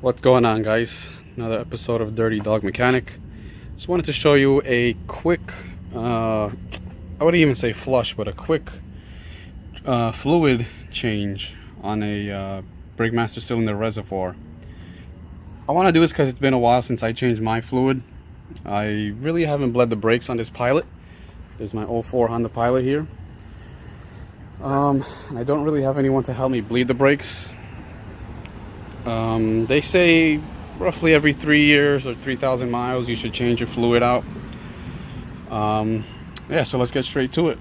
What's going on, guys? Another episode of Dirty Dog Mechanic. Just wanted to show you a quick I wouldn't even say flush, but a quick fluid change on a brake master cylinder reservoir. I want to do this because it's been a while since I changed my fluid. I really haven't bled the brakes on this Pilot. There's my 04 Honda Pilot here. I don't really have anyone to help me bleed the brakes. They say roughly every 3 years or 3,000 miles you should change your fluid out. Yeah, so let's get straight to it.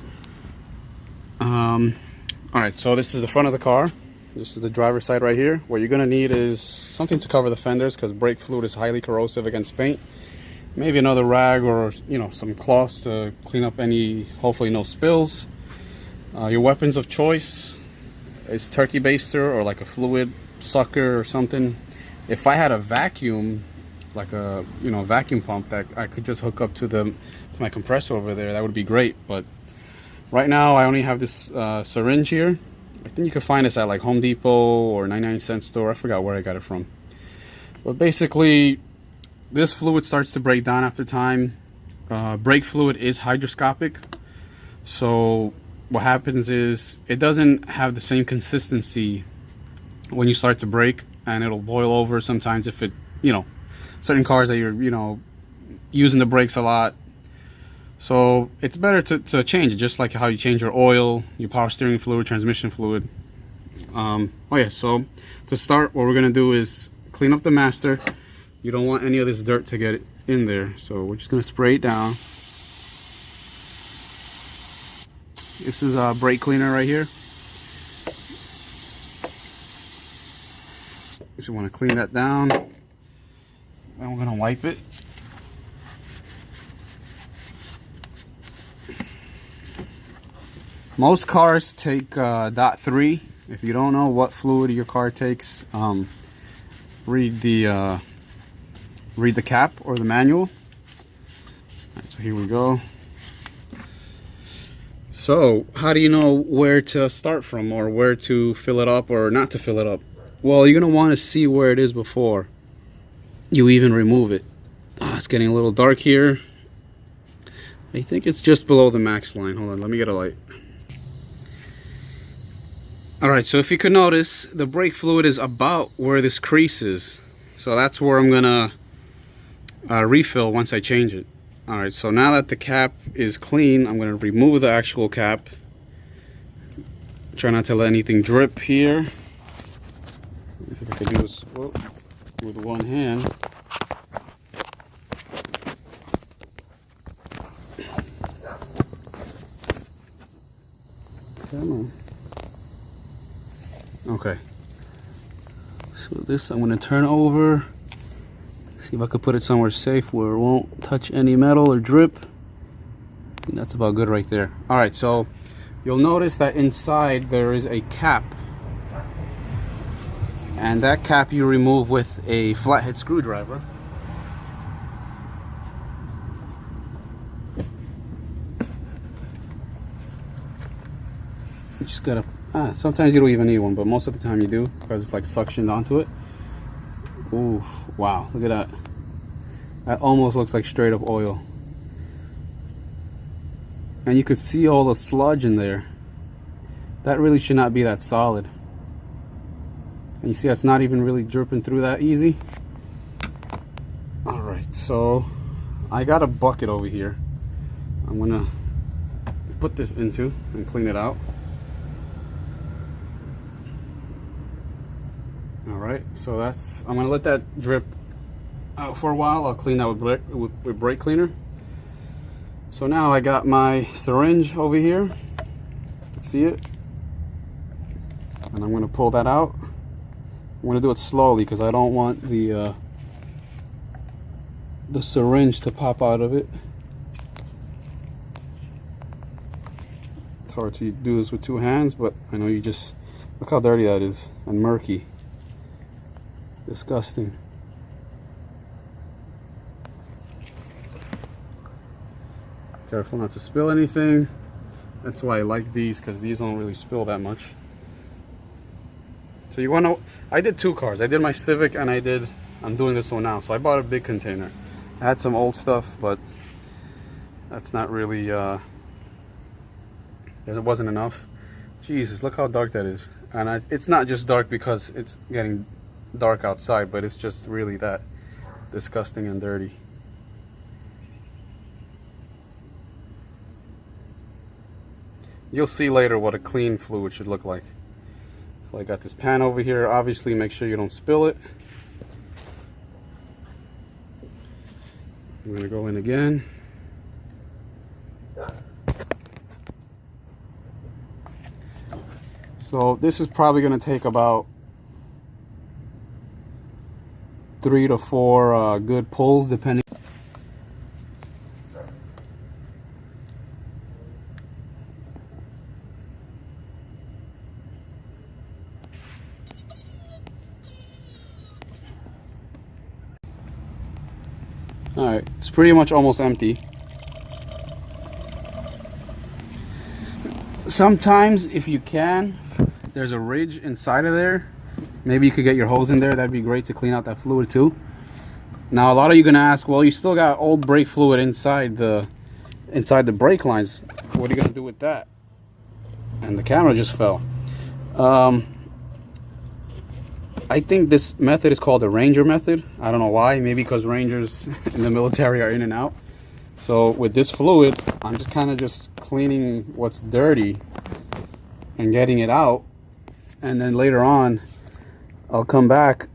Alright, so this is the front of the car. This is the driver's side right here. What you're gonna need is something to cover the fenders because brake fluid is highly corrosive against paint. Maybe another rag or, you know, some cloths to clean up any, hopefully no spills. Your weapons of choice is turkey baster or like a fluid sucker or something. If I had a vacuum, like a vacuum pump that I could just hook up to my compressor over there, that would be great. But right now I only have this syringe here. I think you can find this at like Home Depot or 99-cent store. I forgot where I got it from. But basically, this fluid starts to break down after time. Brake fluid is hygroscopic, so what happens is it doesn't have the same consistency when you start to brake, and it'll boil over sometimes if it, certain cars that you're, using the brakes a lot. So it's better to change it, just like how you change your oil, your power steering fluid, transmission fluid. Oh yeah, so to start, what we're gonna do is clean up the master. You don't want any of this dirt to get in there, so we're just gonna spray it down. This is a brake cleaner right here. Just want to clean that down, and we're gonna wipe it. Most cars take .3. If you don't know what fluid your car takes, read the cap or the manual. Alright, so here we go. So how do you know where to start from, or where to fill it up or not to fill it up? Well, you're gonna want to see where it is before you even remove it. It's getting a little dark here. I think it's just below the max line. Hold on, let me get a light. Alright, so if you could notice, the brake fluid is about where this crease is. So that's where I'm gonna refill once I change it. Alright, so now that the cap is clean, I'm gonna remove the actual cap. Try not to let anything drip here. If I could do this with one hand. Come on. Okay. So this I'm going to turn over. See if I could put it somewhere safe where it won't touch any metal or drip. And that's about good right there. Alright, so you'll notice that inside there is a cap. And that cap you remove with a flathead screwdriver. You just gotta, sometimes you don't even need one, but most of the time you do, because it's like suctioned onto it. Ooh, wow, look at that. That almost looks like straight up oil. And you could see all the sludge in there. That really should not be that solid. And you see that's not even really dripping through that easy. Alright, so I got a bucket over here. I'm gonna put this into and clean it out. Alright, so I'm gonna let that drip out for a while. I'll clean that with brake cleaner. So now I got my syringe over here. See it? And I'm gonna pull that out. I'm gonna do it slowly because I don't want the syringe to pop out of it. It's hard to do this with two hands, but I know you just look how dirty that is and murky. Disgusting. Careful not to spill anything. That's why I like these, because these don't really spill that much. So you want to, I did 2 cars. I did my Civic and I'm doing this one now. So I bought a big container. I had some old stuff, but that's not really, it wasn't enough. Jesus, look how dark that is. And it's not just dark because it's getting dark outside, but it's just really that disgusting and dirty. You'll see later what a clean fluid should look like. So I got this pan over here. Obviously, make sure you don't spill it. I'm gonna go in again. So this is probably gonna take about 3 to 4 good pulls, depending. Alright, it's pretty much almost empty. Sometimes, if you can, there's a ridge inside of there. Maybe you could get your hose in there. That'd be great to clean out that fluid too. Now, a lot of you are gonna ask, well, you still got old brake fluid inside the brake lines. What are you gonna do with that? And the camera just fell. I think this method is called the Ranger method. I don't know why. Maybe because Rangers in the military are in and out. So with this fluid, I'm just kind of just cleaning what's dirty and getting it out. And then later on, I'll come back,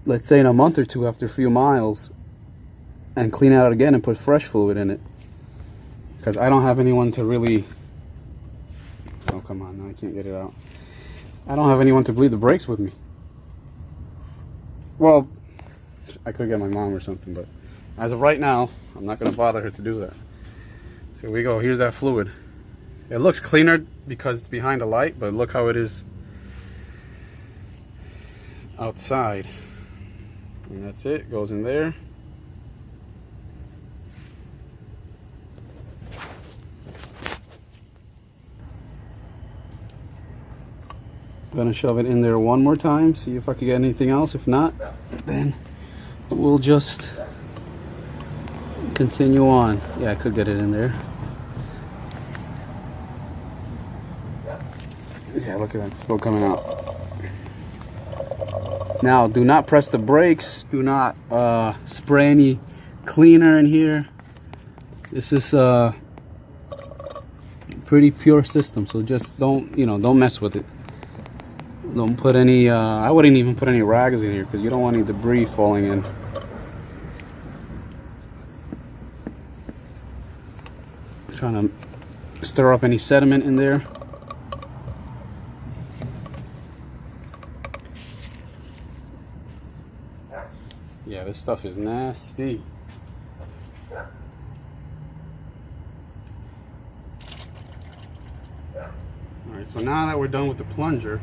let's say in a month or two after a few miles, and clean it out again and put fresh fluid in it. Because I don't have anyone to really... Oh, come on. No, I can't get it out. I don't have anyone to bleed the brakes with me. Well, I could get my mom or something, but as of right now, I'm not going to bother her to do that. So here we go. Here's that fluid. It looks cleaner because it's behind a light, but look how it is outside. And that's it. Goes in there. I'm gonna shove it in there one more time, see if I can get anything else. If not, then we'll just continue on. Yeah, I could get it in there. Yeah, look at that, it's still coming out. Now, do not press the brakes. Do not spray any cleaner in here. This is a pretty pure system, so just don't mess with it. Don't put any, I wouldn't even put any rags in here because you don't want any debris falling in. Trying to stir up any sediment in there. Yeah, this stuff is nasty. Alright, so now that we're done with the plunger,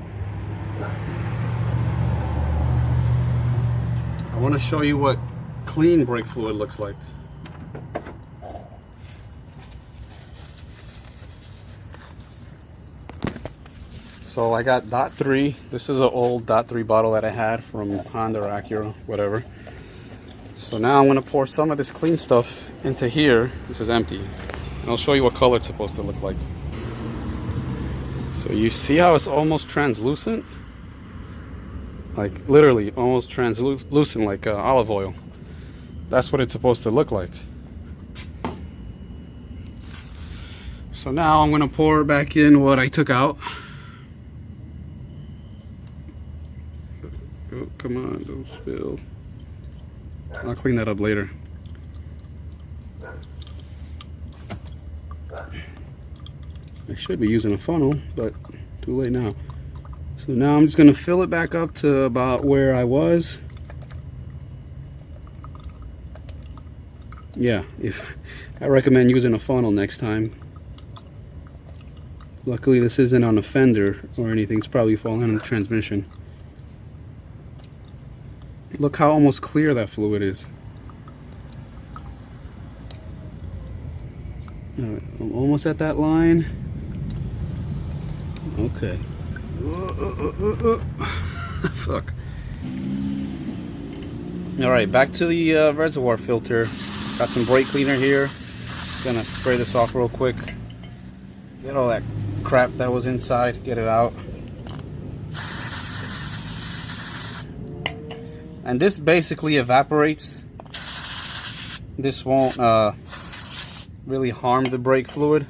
I want to show you what clean brake fluid looks like. So I got .3. This is an old .3 bottle that I had from Honda or Acura, whatever. So now I'm going to pour some of this clean stuff into here. This is empty. And I'll show you what color it's supposed to look like. So you see how it's almost translucent? Like literally almost translucent, like olive oil. That's what it's supposed to look like. So now I'm going to pour back in what I took out. Oh, come on, don't spill. I'll clean that up later. I should be using a funnel, but too late now. So now I'm just going to fill it back up to about where I was. Yeah, I recommend using a funnel next time. Luckily this isn't on a fender or anything, it's probably falling on the transmission. Look how almost clear that fluid is. Alright, I'm almost at that line. Okay. Fuck. Alright, back to the reservoir filter. Got some brake cleaner here. Just gonna spray this off real quick. Get all that crap that was inside, get it out. And this basically evaporates. This won't really harm the brake fluid.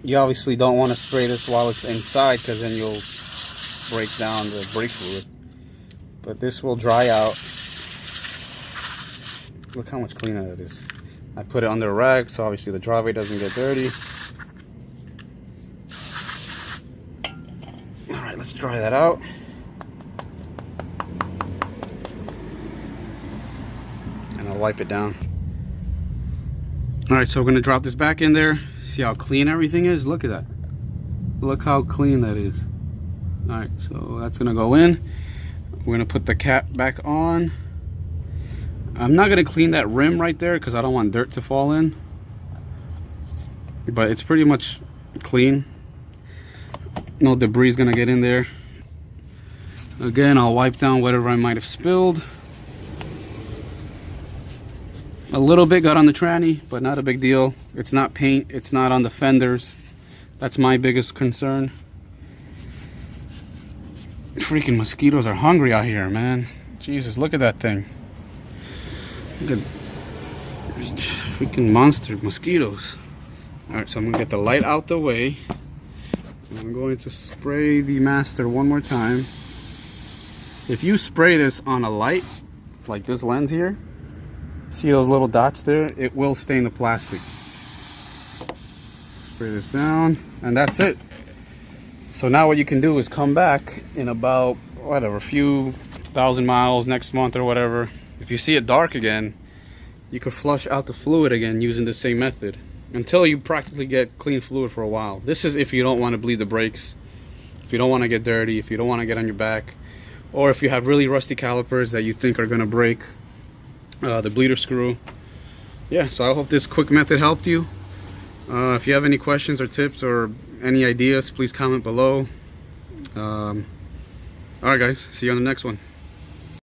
You obviously don't want to spray this while it's inside, because then you'll break down the brake fluid. But this will dry out. Look how much cleaner that is. I put it under a rag, so obviously the driveway doesn't get dirty. Alright, let's dry that out. And I'll wipe it down. Alright, so we're going to drop this back in there. See how clean everything is? Look at that. Look how clean that is. Alright, so that's going to go in. We're going to put the cap back on. I'm not going to clean that rim right there because I don't want dirt to fall in. But it's pretty much clean. No debris is going to get in there. Again, I'll wipe down whatever I might have spilled. A little bit got on the tranny, but not a big deal. It's not paint, it's not on the fenders. That's my biggest concern. Freaking mosquitoes are hungry out here, man. Jesus, look at that thing. Look at freaking monster mosquitoes. Alright, so I'm gonna get the light out the way. I'm going to spray the master one more time. If you spray this on a light, like this lens here, see those little dots there? It will stain the plastic. Spray this down, and that's it. So now what you can do is come back in about, whatever, a few thousand miles next month or whatever. If you see it dark again, you could flush out the fluid again using the same method until you practically get clean fluid for a while. This is if you don't want to bleed the brakes, if you don't want to get dirty, if you don't want to get on your back, or if you have really rusty calipers that you think are going to break the bleeder screw. Yeah, so I hope this quick method helped you. If you have any questions or tips or any ideas, please comment below. Alright guys, see you on the next one.